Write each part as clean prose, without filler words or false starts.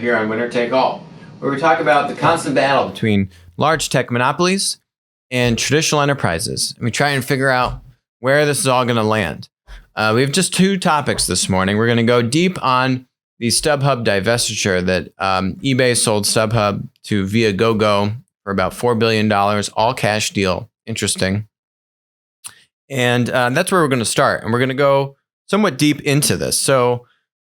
here on Winner Take All, where we talk about the constant battle between large tech monopolies and traditional enterprises. And we try and figure out where this is all going to land. We have just two topics this morning. We're going to go deep on the StubHub divestiture that eBay sold StubHub to Viagogo for about $4 billion, all cash deal. Interesting. And that's where we're going to start. And we're going to go somewhat deep into this. So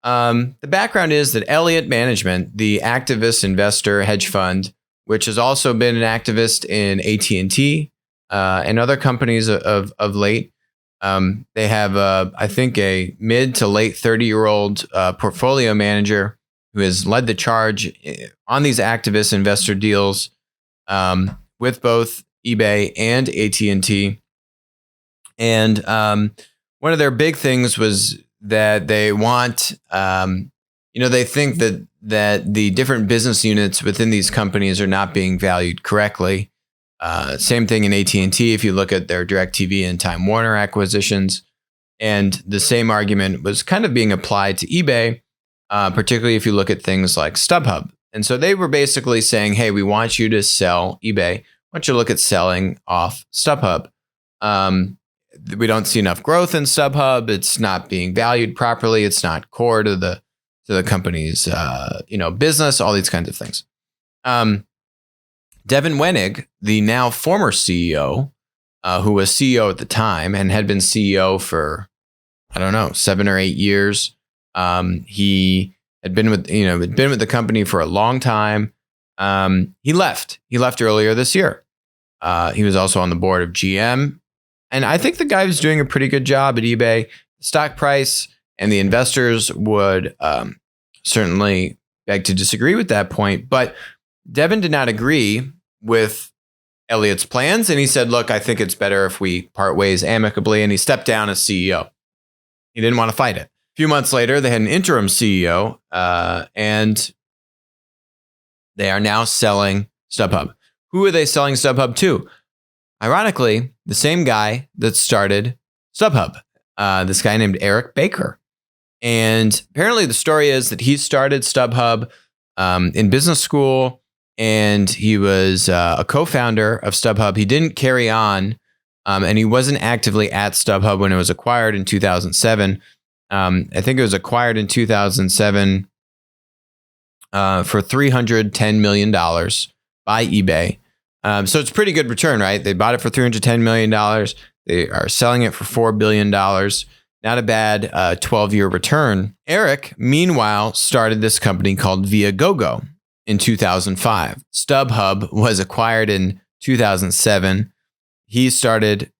the background is that Elliott Management, the activist investor hedge fund, which has also been an activist in AT&T and other companies of late, they have, I think, a mid to late 30-year-old portfolio manager who has led the charge on these activist investor deals with both eBay and AT&T. And one of their big things was that they want, they think that the different business units within these companies are not being valued correctly. Same thing in AT&T if you look at their DirecTV and Time Warner acquisitions. And the same argument was kind of being applied to eBay, particularly if you look at things like StubHub. And so they were basically saying, hey, we want you to sell eBay. I want you to look at selling off StubHub. We don't see enough growth in StubHub. It's not being valued properly. It's not core to the company's business. All these kinds of things. Devin Wenig, the now former CEO, who was CEO at the time and had been CEO for 7 or 8 years. He had been with the company for a long time. He left. He left earlier this year. He was also on the board of GM. And I think the guy was doing a pretty good job at eBay. The stock price and the investors would certainly beg to disagree with that point. But Devin did not agree with Elliott's plans. And he said, look, I think it's better if we part ways amicably. And he stepped down as CEO. He didn't want to fight it. A few months later, they had an interim CEO and they are now selling StubHub. Who are they selling StubHub to? Ironically, the same guy that started StubHub, this guy named Eric Baker. And apparently the story is that he started StubHub in business school, and he was a co-founder of StubHub. He didn't carry on, and he wasn't actively at StubHub when it was acquired in 2007. I think it was acquired in 2007 for $310 million by eBay. So it's a pretty good return, right? They bought it for $310 million. They are selling it for $4 billion. Not a bad 12-year return. Eric, meanwhile, started this company called Viagogo in 2005. StubHub was acquired in 2007. He started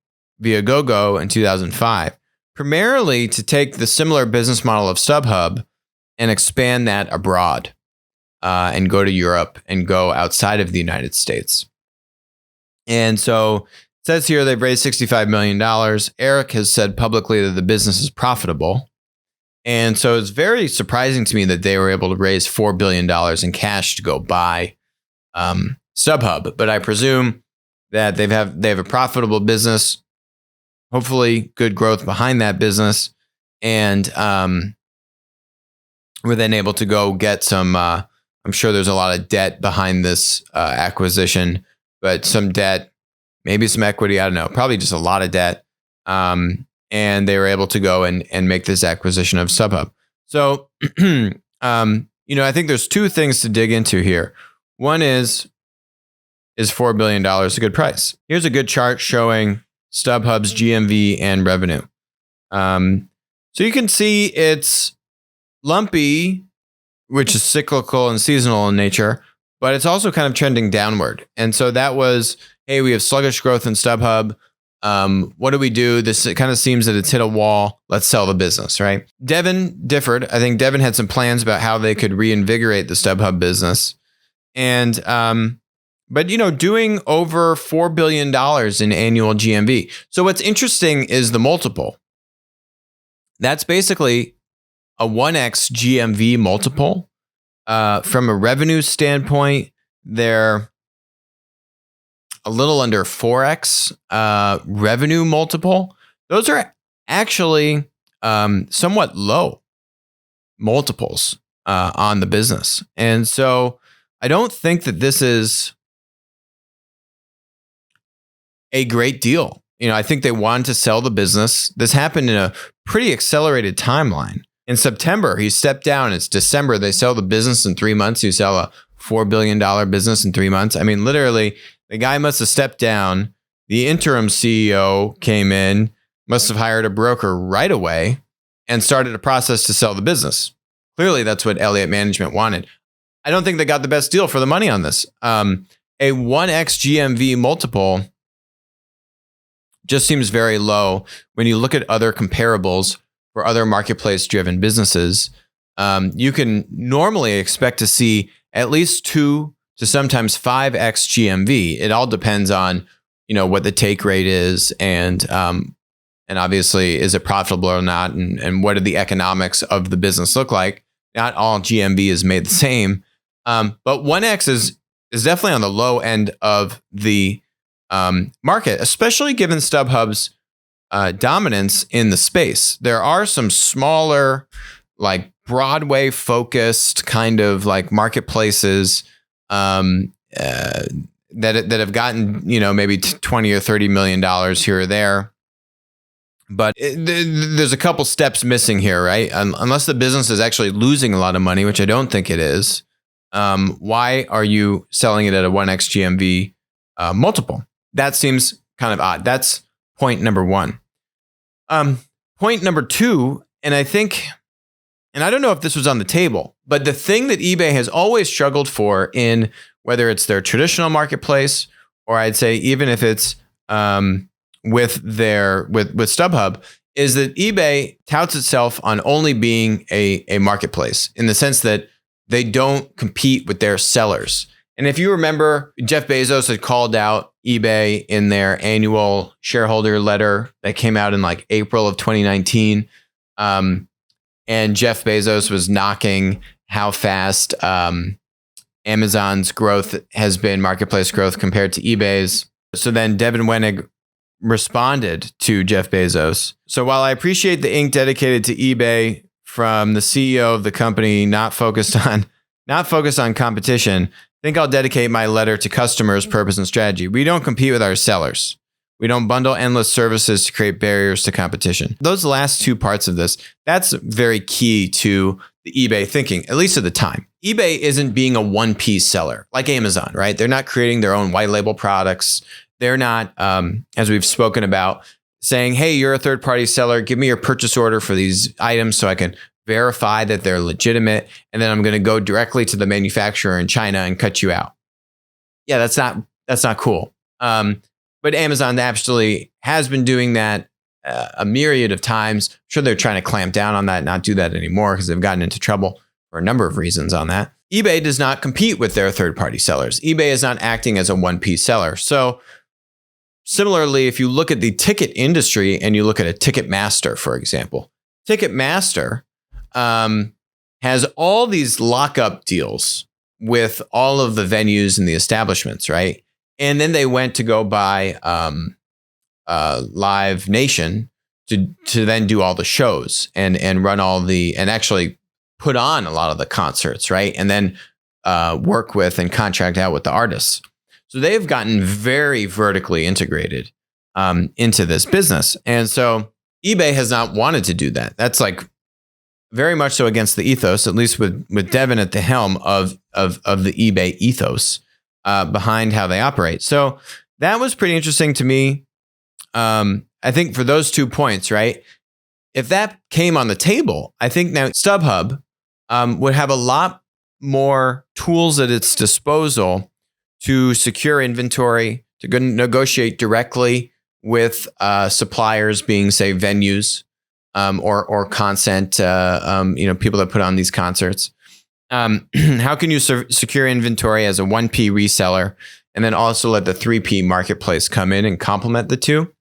Viagogo in 2005, primarily to take the similar business model of StubHub and expand that abroad and go to Europe and go outside of the United States. And so it says here they've raised $65 million. Eric has said publicly that the business is profitable. And so it's very surprising to me that they were able to raise $4 billion in cash to go buy StubHub. But I presume that they have a profitable business, hopefully good growth behind that business. And we're then able to go get some, I'm sure there's a lot of debt behind this acquisition, but some debt, maybe some equity, I don't know, probably just a lot of debt. And they were able to go and make this acquisition of StubHub. So, I think there's two things to dig into here. One is $4 billion a good price? Here's a good chart showing StubHub's GMV and revenue. So you can see it's lumpy, which is cyclical and seasonal in nature, but it's also kind of trending downward. And so that was, hey, we have sluggish growth in StubHub. What do we do? It kind of seems that it's hit a wall. Let's sell the business, right? Devin differed. I think Devin had some plans about how they could reinvigorate the StubHub business. And, but doing over $4 billion in annual GMV. So what's interesting is the multiple. That's basically a 1x GMV multiple. From a revenue standpoint, they're a little under 4x revenue multiple. Those are actually somewhat low multiples on the business. And so I don't think that this is a great deal. I think they wanted to sell the business. This happened in a pretty accelerated timeline. In September, he stepped down. It's December. They sell the business in 3 months. You sell a $4 billion business in 3 months. I mean, literally, the guy must have stepped down. The interim CEO came in, must have hired a broker right away and started a process to sell the business. Clearly, that's what Elliott Management wanted. I don't think they got the best deal for the money on this. A 1x GMV multiple just seems very low when you look at other comparables for other marketplace-driven businesses. You can normally expect to see at least 2 to sometimes 5x GMV. It all depends on what the take rate is and obviously is it profitable or not, and what do the economics of the business look like. Not all GMV is made the same, but 1x is definitely on the low end of the market, especially given StubHub's dominance in the space. There are some smaller, like Broadway focused kind of like marketplaces that have gotten, maybe $20 or $30 million here or there. But there's a couple steps missing here, right? Unless the business is actually losing a lot of money, which I don't think it is. Why are you selling it at a 1x GMV multiple? That seems kind of odd. That's point number one. Point number two, and I don't know if this was on the table, but the thing that eBay has always struggled for in whether it's their traditional marketplace, or I'd say even if it's with StubHub, is that eBay touts itself on only being a marketplace in the sense that they don't compete with their sellers. And if you remember, Jeff Bezos had called out eBay in their annual shareholder letter that came out in like April of 2019. And Jeff Bezos was knocking how fast Amazon's growth has been, marketplace growth compared to eBay's. So then Devin Wenig responded to Jeff Bezos. So while I appreciate the ink dedicated to eBay from the CEO of the company, not focused on competition, I think I'll dedicate my letter to customers, purpose, and strategy. We don't compete with our sellers. We don't bundle endless services to create barriers to competition. Those last two parts of this, that's very key to the eBay thinking, at least at the time. eBay isn't being a one-piece seller like Amazon, right? They're not creating their own white label products. They're not, as we've spoken about, saying, hey, you're a third-party seller. Give me your purchase order for these items so I can verify that they're legitimate. And then I'm going to go directly to the manufacturer in China and cut you out. Yeah, that's not cool. But Amazon actually has been doing that a myriad of times. I'm sure they're trying to clamp down on that, not do that anymore because they've gotten into trouble for a number of reasons on that. eBay does not compete with their third-party sellers. eBay is not acting as a one-piece seller. So similarly, if you look at the ticket industry and you look at a Ticketmaster, for example, Ticketmaster has all these lockup deals with all of the venues and the establishments, right? And then they went to go buy Live Nation to then do all the shows and run and actually put on a lot of the concerts, right? And then work with and contract out with the artists. So they've gotten very vertically integrated into this business. And so eBay has not wanted to do that. That's like very much so against the ethos, at least with Devin at the helm of the eBay ethos behind how they operate. So that was pretty interesting to me. I think for those 2 points, right? If that came on the table, I think now StubHub would have a lot more tools at its disposal to secure inventory, to go negotiate directly with suppliers, being say venues or content, people that put on these concerts. How can you secure inventory as a 1P reseller and then also let the 3P marketplace come in and complement the two?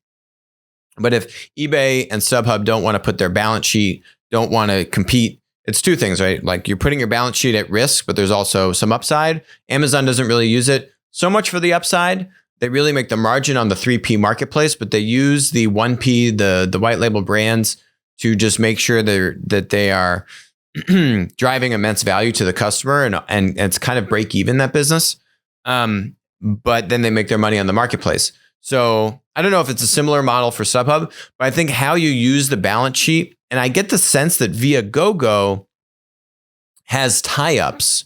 But if eBay and StubHub don't want to put their balance sheet, don't want to compete, it's two things, right? Like you're putting your balance sheet at risk, but there's also some upside. Amazon doesn't really use it so much for the upside. They really make the margin on the 3P marketplace, but they use the 1P, the white label brands to just make sure that they are driving immense value to the customer, and it's kind of break even, that business. But then they make their money on the marketplace. So I don't know if it's a similar model for StubHub, but I think how you use the balance sheet, and I get the sense that Viagogo has tie-ups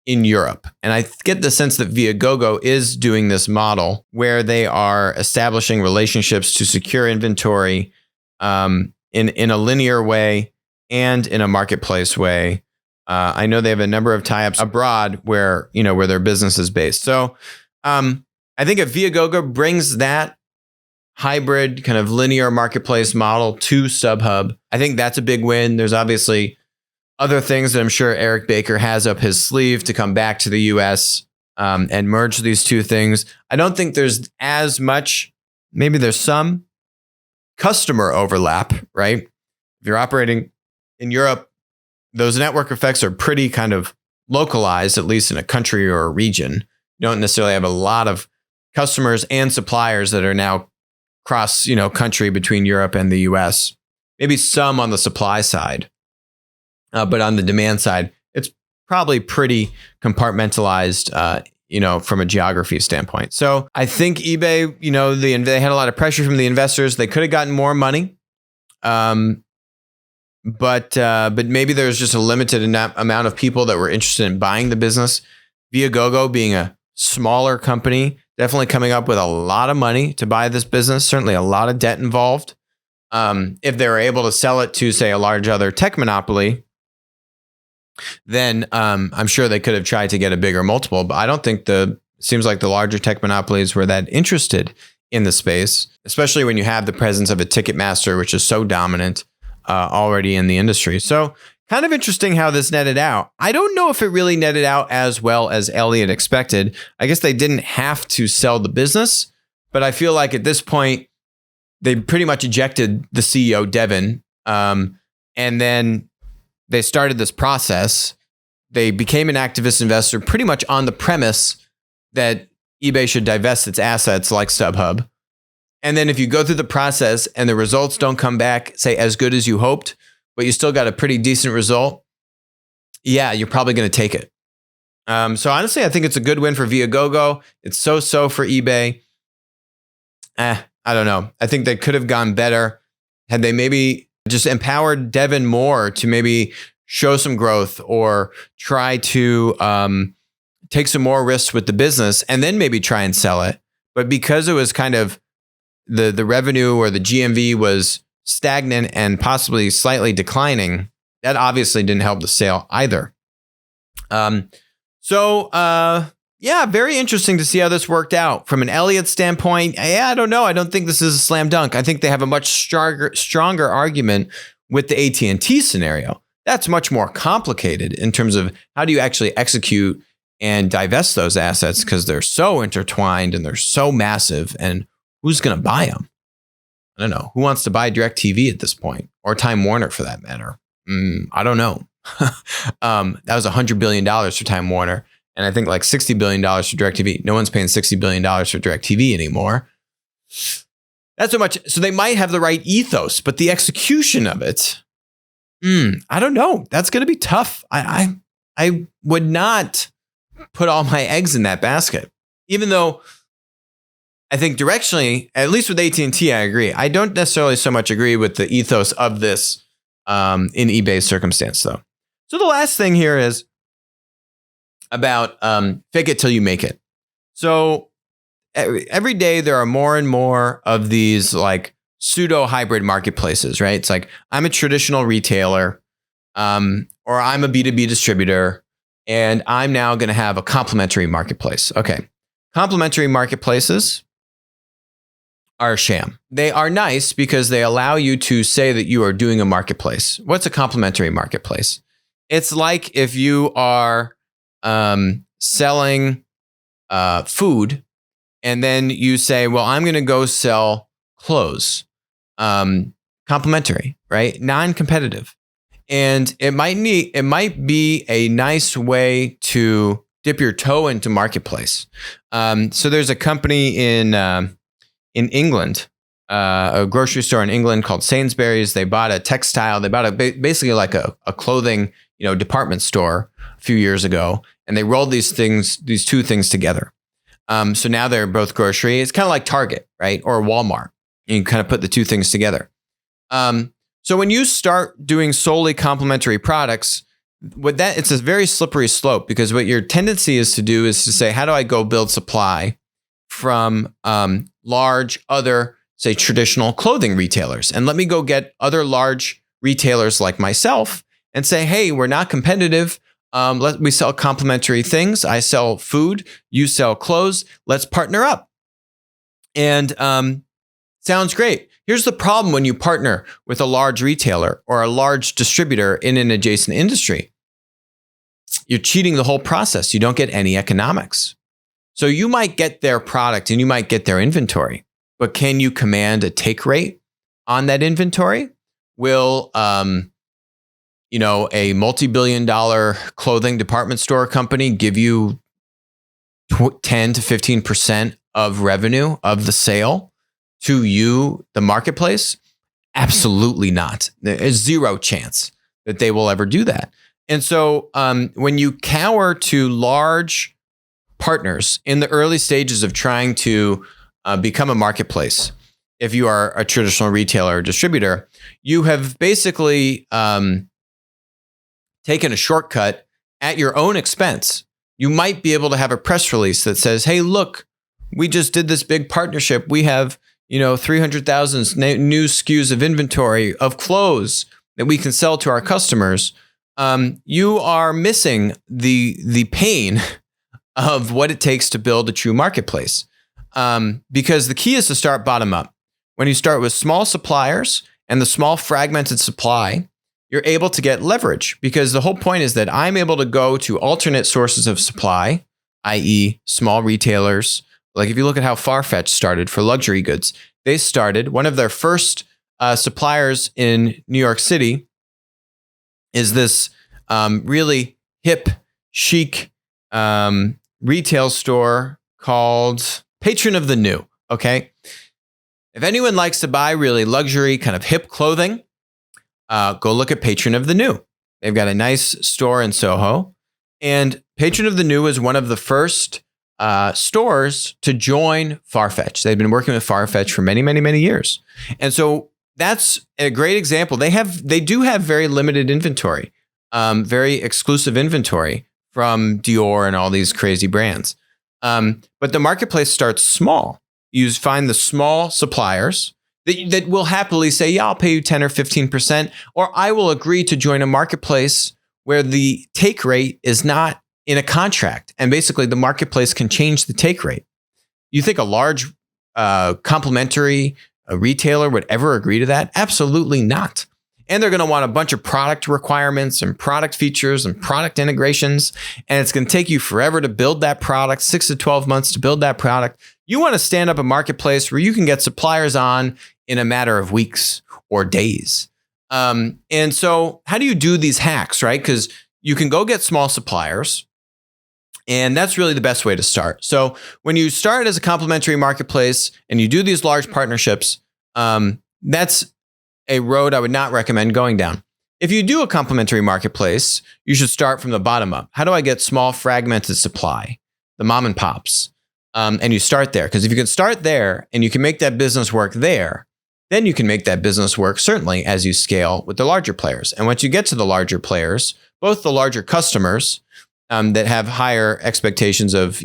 in Europe. And I get the sense that Viagogo is doing this model where they are establishing relationships to secure inventory in a linear way and in a marketplace way. I know they have a number of tie-ups abroad where their business is based. So I think if Viagogo brings that hybrid kind of linear marketplace model to StubHub, I think that's a big win. There's obviously other things that I'm sure Eric Baker has up his sleeve to come back to the US and merge these two things. I don't think there's as much, maybe there's some customer overlap, right? If you're operating in Europe, those network effects are pretty kind of localized, at least in a country or a region. You don't necessarily have a lot of customers and suppliers that are now cross, country between Europe and the US. Maybe some on the supply side. But on the demand side, it's probably pretty compartmentalized, from a geography standpoint. So I think eBay, they had a lot of pressure from the investors. They could have gotten more money, but maybe there's just a limited amount of people that were interested in buying the business. Viagogo, being a smaller company, definitely coming up with a lot of money to buy this business. Certainly a lot of debt involved. If they were able to sell it to, say, a large other tech monopoly, then I'm sure they could have tried to get a bigger multiple. But I don't think seems like the larger tech monopolies were that interested in the space, especially when you have the presence of a Ticketmaster, which is so dominant already in the industry. So kind of interesting how this netted out. I don't know if it really netted out as well as Elliott expected. I guess they didn't have to sell the business, but I feel like at this point, they pretty much ejected the CEO, Devin, and then they started this process. They became an activist investor pretty much on the premise that eBay should divest its assets like StubHub. And then if you go through the process and the results don't come back, say, as good as you hoped, but you still got a pretty decent result, yeah, you're probably going to take it. So honestly, I think it's a good win for Viagogo. It's so-so for eBay. I don't know. I think they could have gone better had they maybe just empowered Devin more to maybe show some growth or try to take some more risks with the business and then maybe try and sell it. But because it was kind of the revenue or the GMV was stagnant and possibly slightly declining, that obviously didn't help the sale either. Yeah, very interesting to see how this worked out. From an Elliott standpoint, I don't know. I don't think this is a slam dunk. I think they have a much stronger argument with the AT&T scenario. That's much more complicated in terms of how do you actually execute and divest those assets, because they're so intertwined and they're so massive, and who's going to buy them? I don't know. Who wants to buy DirecTV at this point, or Time Warner for that matter? I don't know. That was $100 billion for Time Warner. And I think like $60 billion for DirecTV. No one's paying $60 billion for DirecTV anymore. That's so much. So they might have the right ethos, but the execution of it, I don't know. That's going to be tough. I would not put all my eggs in that basket, even though I think directionally, at least with AT&T, I agree. I don't necessarily so much agree with the ethos of this in eBay's circumstance, though. So the last thing here is about fake it till you make it. So every day there are more and more of these like pseudo hybrid marketplaces, right? It's like I'm a traditional retailer or I'm a B2B distributor, and I'm now going to have a complementary marketplace. Okay. Complementary marketplaces are a sham. They are nice because they allow you to say that you are doing a marketplace. What's a complementary marketplace? It's like if you are selling food, and then you say, well, I'm going to go sell clothes. Complementary, right? Non-competitive. And it might be a nice way to dip your toe into marketplace. So there's a company in England, a grocery store in England called Sainsbury's. They bought a textile. They bought basically like a clothing department store a few years ago, and they rolled these two things together. So now they're both grocery. It's kind of like Target, right? Or Walmart. You kind of put the two things together. So when you start doing solely complementary products, it's a very slippery slope, because what your tendency is to do is to say, how do I go build supply from large other, say, traditional clothing retailers? And let me go get other large retailers like myself and say, hey, we're not competitive. We sell complementary things. I sell food. You sell clothes. Let's partner up. And sounds great. Here's the problem when you partner with a large retailer or a large distributor in an adjacent industry. You're cheating the whole process. You don't get any economics. So you might get their product and you might get their inventory, but can you command a take rate on that inventory? Will a multi-billion-dollar clothing department store company give you 10 to 15% of revenue of the sale to you, the marketplace? Absolutely not. There's zero chance that they will ever do that. And so when you cower to large partners in the early stages of trying to become a marketplace, if you are a traditional retailer or distributor, you have basically taken a shortcut at your own expense. You might be able to have a press release that says, hey, look, we just did this big partnership. We have 300,000 new SKUs of inventory of clothes that we can sell to our customers. You are missing the pain of what it takes to build a true marketplace. Because the key is to start bottom up. When you start with small suppliers and the small fragmented supply, you're able to get leverage, because the whole point is that I'm able to go to alternate sources of supply, i.e. small retailers. Like if you look at how Farfetch started for luxury goods, they started, one of their first suppliers in New York City is this really hip, chic retail store called Patron of the New. Okay. If anyone likes to buy really luxury kind of hip clothing, go look at Patron of the New. They've got a nice store in Soho. And Patron of the New is one of the first stores to join Farfetch. They've been working with Farfetch for many, many, many years. And so that's a great example. They do have very limited inventory, very exclusive inventory from Dior and all these crazy brands. But the marketplace starts small. You find the small suppliers that will happily say, yeah, I'll pay you 10 or 15%, or I will agree to join a marketplace where the take rate is not in a contract. And basically the marketplace can change the take rate. You think a large complementary retailer would ever agree to that? Absolutely not. And they're going to want a bunch of product requirements and product features and product integrations. And it's going to take you forever to build that product, 6 to 12 months to build that product. You want to stand up a marketplace where you can get suppliers on in a matter of weeks or days. And so how do you do these hacks, right? Because you can go get small suppliers, and that's really the best way to start. So when you start as a complementary marketplace and you do these large partnerships, that's a road I would not recommend going down. If you do a complementary marketplace, you should start from the bottom up. How do I get small fragmented supply, the mom and pops? And you start there, because if you can start there and you can make that business work there, then you can make that business work certainly as you scale with the larger players. And once you get to the larger players, both the larger customers that have higher expectations of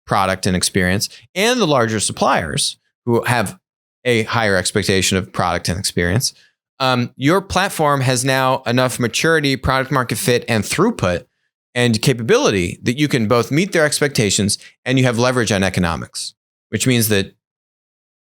product and experience, and the larger suppliers who have a higher expectation of product and experience, your platform has now enough maturity, product market fit, and throughput and capability that you can both meet their expectations and you have leverage on economics, which means that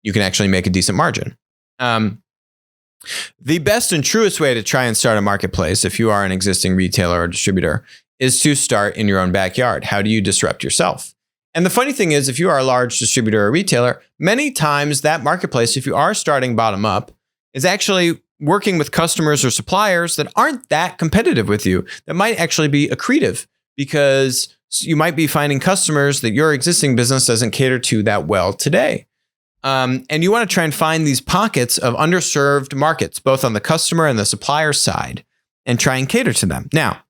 you can actually make a decent margin. The best and truest way to try and start a marketplace, if you are an existing retailer or distributor, is to start in your own backyard. How do you disrupt yourself? And the funny thing is, if you are a large distributor or retailer, many times that marketplace, if you are starting bottom up, is actually working with customers or suppliers that aren't that competitive with you, that might actually be accretive, because you might be finding customers that your existing business doesn't cater to that well today. And you want to try and find these pockets of underserved markets, both on the customer and the supplier side, and try and cater to them. Now,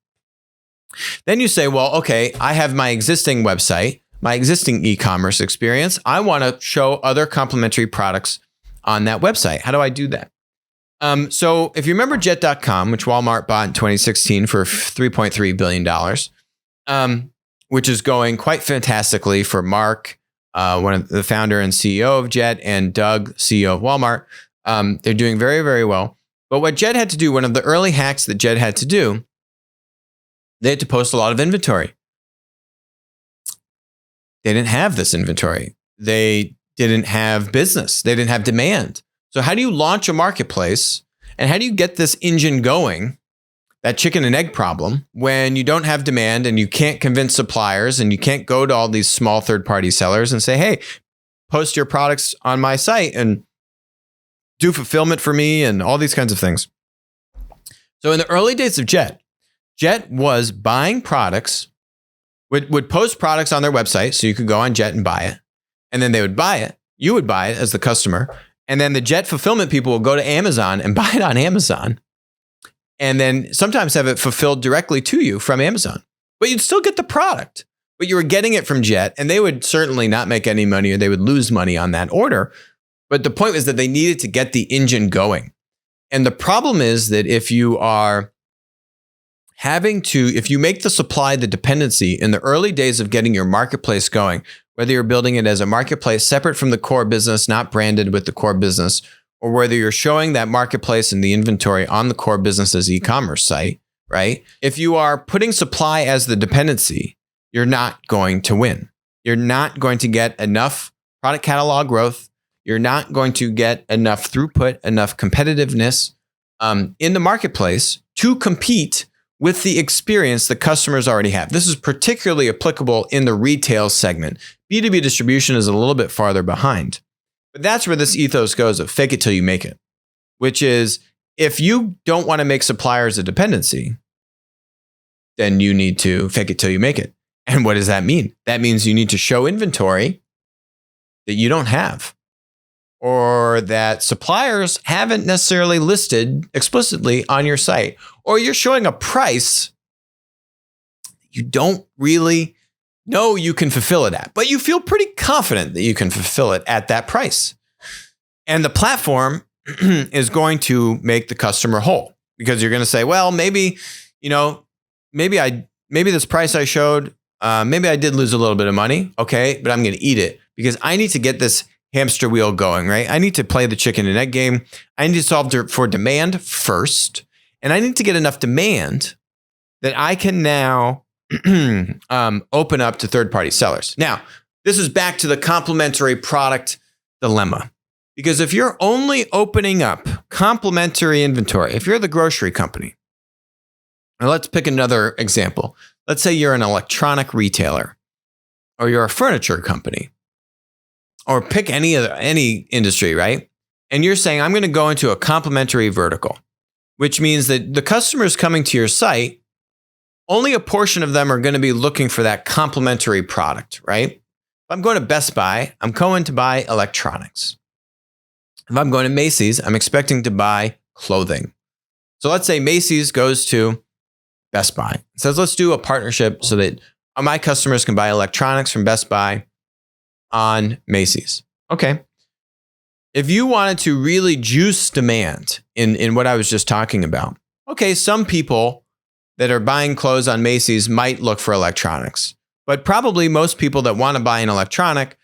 Then you say, well, okay, I have my existing website, my existing e-commerce experience. I want to show other complementary products on that website. How do I do that? So if you remember Jet.com, which Walmart bought in 2016 for $3.3 billion, which is going quite fantastically for Mark, one of the founder and CEO of Jet, and Doug, CEO of Walmart. They're doing very, very well. But what Jet had to do, one of the early hacks that Jet had to do, they had to post a lot of inventory. They didn't have this inventory. They didn't have business. They didn't have demand. So how do you launch a marketplace and how do you get this engine going, that chicken and egg problem, when you don't have demand and you can't convince suppliers and you can't go to all these small third-party sellers and say, hey, post your products on my site and do fulfillment for me and all these kinds of things. So in the early days of Jet was buying products, would post products on their website so you could go on Jet and buy it. And then they would buy it. You would buy it as the customer. And then the Jet fulfillment people will go to Amazon and buy it on Amazon. And then sometimes have it fulfilled directly to you from Amazon. But you'd still get the product. But you were getting it from Jet, and they would certainly not make any money, or they would lose money on that order. But the point was that they needed to get the engine going. And the problem is that if you are if you make the supply the dependency in the early days of getting your marketplace going, whether you're building it as a marketplace separate from the core business, not branded with the core business, or whether you're showing that marketplace and the inventory on the core business's e-commerce site, right? If you are putting supply as the dependency, you're not going to win. You're not going to get enough product catalog growth. You're not going to get enough throughput, enough competitiveness in the marketplace to compete with the experience that customers already have. This is particularly applicable in the retail segment. B2B distribution is a little bit farther behind. But that's where this ethos goes of fake it till you make it, which is if you don't want to make suppliers a dependency, then you need to fake it till you make it. And what does that mean? That means you need to show inventory that you don't have, or that suppliers haven't necessarily listed explicitly on your site, or you're showing a price you don't really know you can fulfill it at, but you feel pretty confident that you can fulfill it at that price. And the platform is going to make the customer whole, because you're going to say, well, maybe this price I showed, maybe I did lose a little bit of money. Okay, but I'm going to eat it because I need to get this hamster wheel going, right? I need to play the chicken and egg game. I need to solve for demand first. And I need to get enough demand that I can now open up to third-party sellers. Now, this is back to the complementary product dilemma. Because if you're only opening up complementary inventory, if you're the grocery company, now let's pick another example. Let's say you're an electronic retailer, or you're a furniture company, or pick any industry, right? And you're saying, I'm going to go into a complementary vertical, which means that the customers coming to your site, only a portion of them are going to be looking for that complementary product, right? If I'm going to Best Buy, I'm going to buy electronics. If I'm going to Macy's, I'm expecting to buy clothing. So let's say Macy's goes to Best Buy. It says, let's do a partnership so that my customers can buy electronics from Best Buy on Macy's. Okay. If you wanted to really juice demand in what I was just talking about, okay, some people that are buying clothes on Macy's might look for electronics, but probably most people that want to buy an electronic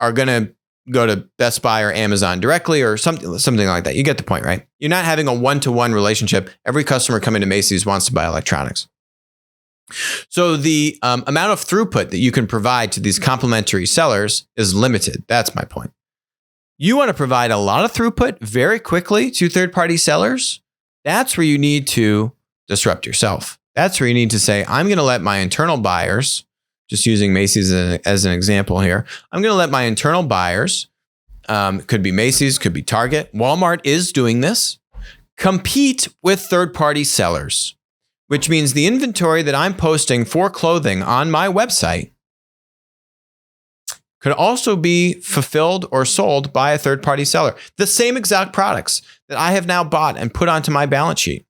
are going to go to Best Buy or Amazon directly, or something like that. You get the point, right? You're not having a one-to-one relationship. Every customer coming to Macy's wants to buy electronics. So the amount of throughput that you can provide to these complementary sellers is limited. That's my point. You want to provide a lot of throughput very quickly to third-party sellers. That's where you need to disrupt yourself. That's where you need to say, I'm going to let my internal buyers, just using Macy's as an example here, I'm going to let my internal buyers, could be Macy's, could be Target, Walmart is doing this, compete with third-party sellers, which means the inventory that I'm posting for clothing on my website could also be fulfilled or sold by a third-party seller. The same exact products that I have now bought and put onto my balance sheet.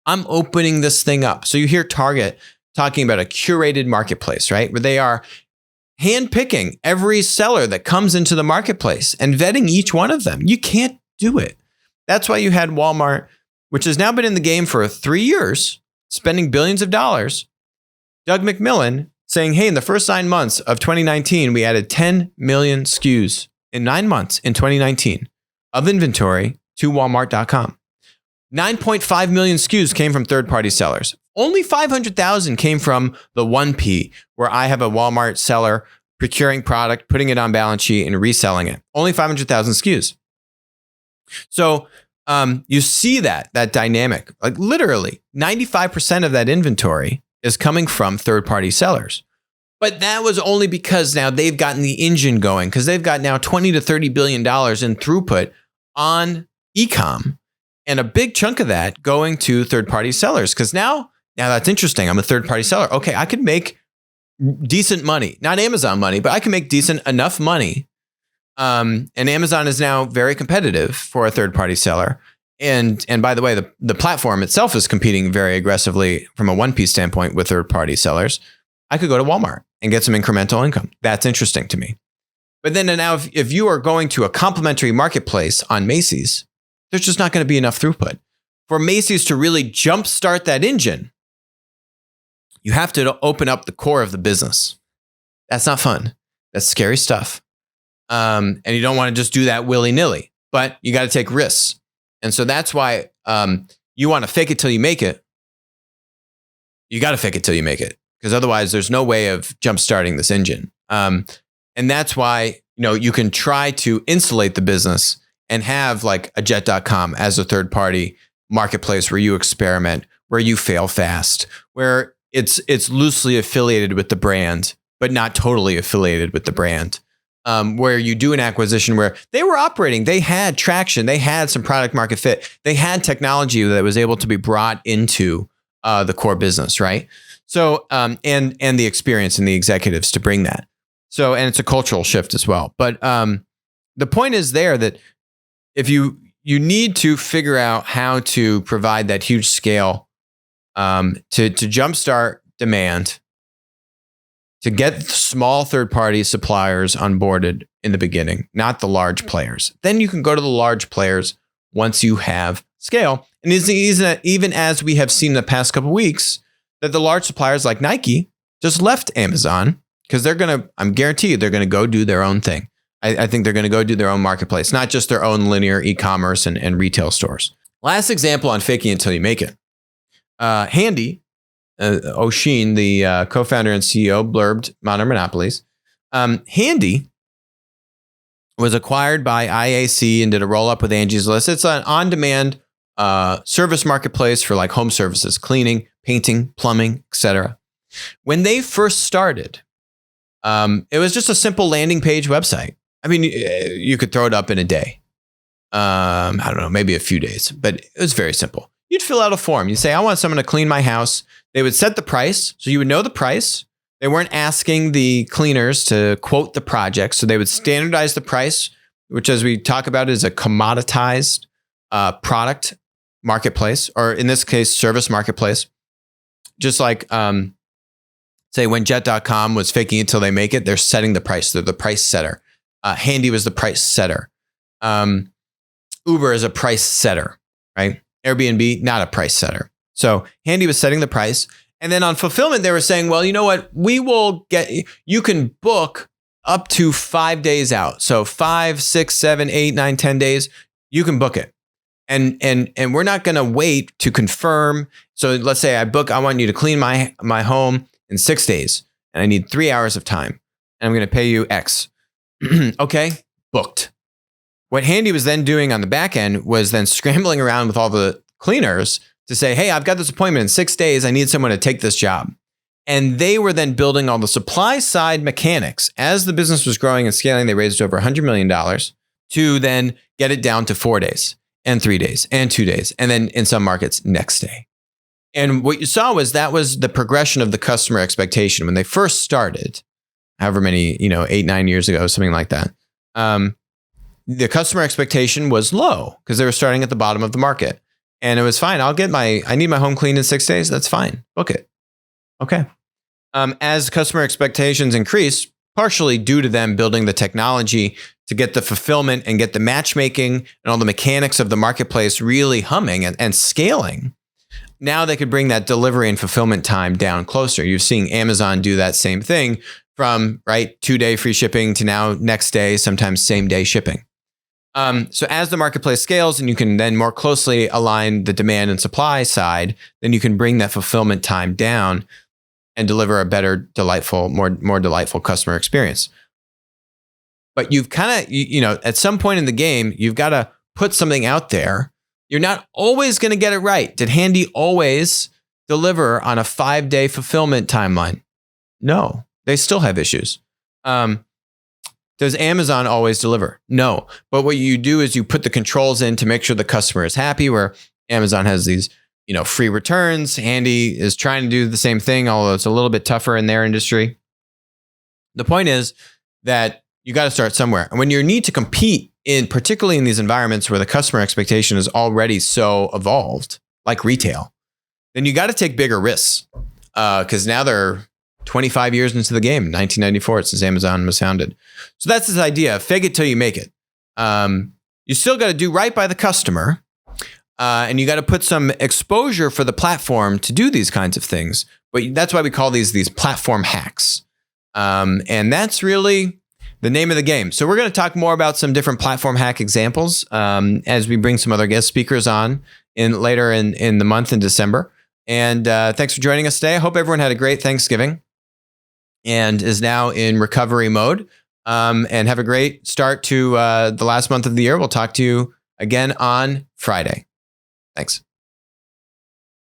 I'm opening this thing up. So you hear Target talking about a curated marketplace, right? Where they are handpicking every seller that comes into the marketplace and vetting each one of them. You can't do it. That's why you had Walmart, which has now been in the game for 3 years, spending billions of dollars. Doug McMillon saying, hey, in the first 9 months of 2019, we added 10 million SKUs in 9 months in 2019 of inventory to Walmart.com. 9.5 million SKUs came from third-party sellers. Only 500,000 came from the 1P, where I have a Walmart seller procuring product, putting it on balance sheet, and reselling it. Only 500,000 SKUs. So you see that dynamic. Like literally, 95% of that inventory is coming from third-party sellers. But that was only because now they've gotten the engine going, because they've got now $20 to $30 billion in throughput on e-com. And a big chunk of that going to third-party sellers. Because now that's interesting. I'm a third-party seller. Okay, I could make decent money. Not Amazon money, but I can make decent enough money. And Amazon is now very competitive for a third-party seller. And by the way, the platform itself is competing very aggressively from a 1P standpoint with third-party sellers. I could go to Walmart and get some incremental income. That's interesting to me. But then now if you are going to a complementary marketplace on Macy's, there's just not going to be enough throughput. For Macy's to really jumpstart that engine, you have to open up the core of the business. That's not fun. That's scary stuff. And you don't want to just do that willy-nilly, but you got to take risks. And so that's why you want to fake it till you make it. You got to fake it till you make it, because otherwise there's no way of jumpstarting this engine. And that's why, you can try to insulate the business and have like a jet.com as a third party marketplace where you experiment, where you fail fast, where it's loosely affiliated with the brand, but not totally affiliated with the brand. Where you do an acquisition where they were operating, they had traction, they had some product market fit, they had technology that was able to be brought into the core business, right? So, and the experience and the executives to bring that. So, and it's a cultural shift as well. But the point is there that if you need to figure out how to provide that huge scale to jumpstart demand, to get small third-party suppliers onboarded in the beginning, not the large players. Then you can go to the large players once you have scale. And even as we have seen the past couple of weeks, that the large suppliers like Nike just left Amazon because I'm guaranteed they're going to go do their own thing. I think they're going to go do their own marketplace, not just their own linear e-commerce and retail stores. Last example on faking it until you make it. Handy, O'Sheen, the co-founder and CEO, blurbed Modern Monopolies. Handy was acquired by IAC and did a roll-up with Angie's List. It's an on-demand service marketplace for like home services, cleaning, painting, plumbing, etc. When they first started, it was just a simple landing page website. I mean, you could throw it up in a day. I don't know, maybe a few days, but it was very simple. You'd fill out a form. You say, I want someone to clean my house. They would set the price. So you would know the price. They weren't asking the cleaners to quote the project. So they would standardize the price, which, as we talk about, is a commoditized product marketplace, or in this case, service marketplace. Just like, say, when jet.com was faking it till they make it, they're setting the price. They're the price setter. Handy was the price setter. Uber is a price setter, right? Airbnb, not a price setter. So Handy was setting the price. And then on fulfillment, they were saying, well, you know what? You can book up to 5 days out. So 5, 6, 7, 8, 9, 10 days, you can book it. And we're not going to wait to confirm. So let's say I want you to clean my home in 6 days, and I need 3 hours of time, and I'm going to pay you X. Okay, booked. What Handy was then doing on the back end was then scrambling around with all the cleaners to say, hey, I've got this appointment in 6 days. I need someone to take this job. And they were then building all the supply side mechanics. As the business was growing and scaling, they raised over $100 million to then get it down to 4 days and 3 days and 2 days. And then in some markets, next day. And what you saw was that was the progression of the customer expectation. When they first started, however many, 8, 9 years ago, something like that, the customer expectation was low because they were starting at the bottom of the market. And it was fine. I need my home cleaned in 6 days. That's fine. Book it. Okay. As customer expectations increase, partially due to them building the technology to get the fulfillment and get the matchmaking and all the mechanics of the marketplace really humming and scaling, now they could bring that delivery and fulfillment time down closer. You're seeing Amazon do that same thing from 2-day free shipping to now next day, sometimes same day shipping. So as the marketplace scales and you can then more closely align the demand and supply side, then you can bring that fulfillment time down and deliver a better, delightful, more delightful customer experience. But you've kind of, at some point in the game, you've got to put something out there. You're not always going to get it right. Did Handy always deliver on a 5-day fulfillment timeline? No, they still have issues. Does Amazon always deliver? No. But what you do is you put the controls in to make sure the customer is happy, where Amazon has these free returns. Handy is trying to do the same thing, although it's a little bit tougher in their industry. The point is that you got to start somewhere. And when you need to compete particularly in these environments where the customer expectation is already so evolved, like retail, then you got to take bigger risks. Because now they're 25 years into the game, 1994, since Amazon was founded. So that's this idea, fake it till you make it. You still got to do right by the customer. And you got to put some exposure for the platform to do these kinds of things. But that's why we call these platform hacks. And that's really the name of the game. So we're going to talk more about some different platform hack examples as we bring some other guest speakers on later in the month in December. And thanks for joining us today. I hope everyone had a great Thanksgiving and is now in recovery mode. And have a great start to the last month of the year. We'll talk to you again on Friday. Thanks.